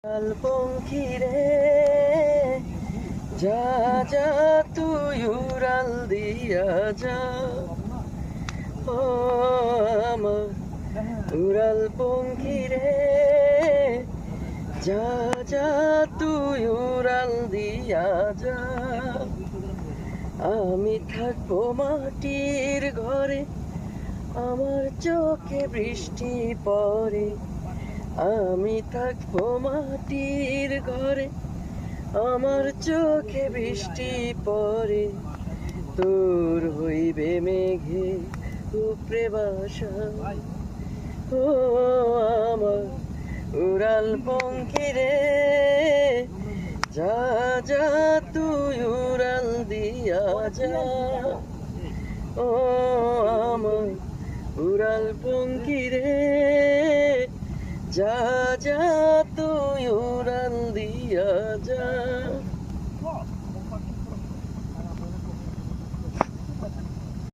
পঙ্খী রে যা যা তুই উড়াল দিয়া যা ও আমার উড়াল পঙ্খী রে যা যা তুই উড়াল দিয়া যা আমি থাকবো মাটির ঘরে আমার চোখে বৃষ্টি পড়ে আমি থাকবো মাটির ঘরে আমার চোখে বৃষ্টি পড়ে তোর হইবে মেঘে উপরে বাসা ও আমার উড়াল পঙ্খী রে যা যা তুই উড়াল দিয়া যা ও আমার উড়াল পঙ্খী রে যা যা তুই উড়াল দিয়া যা।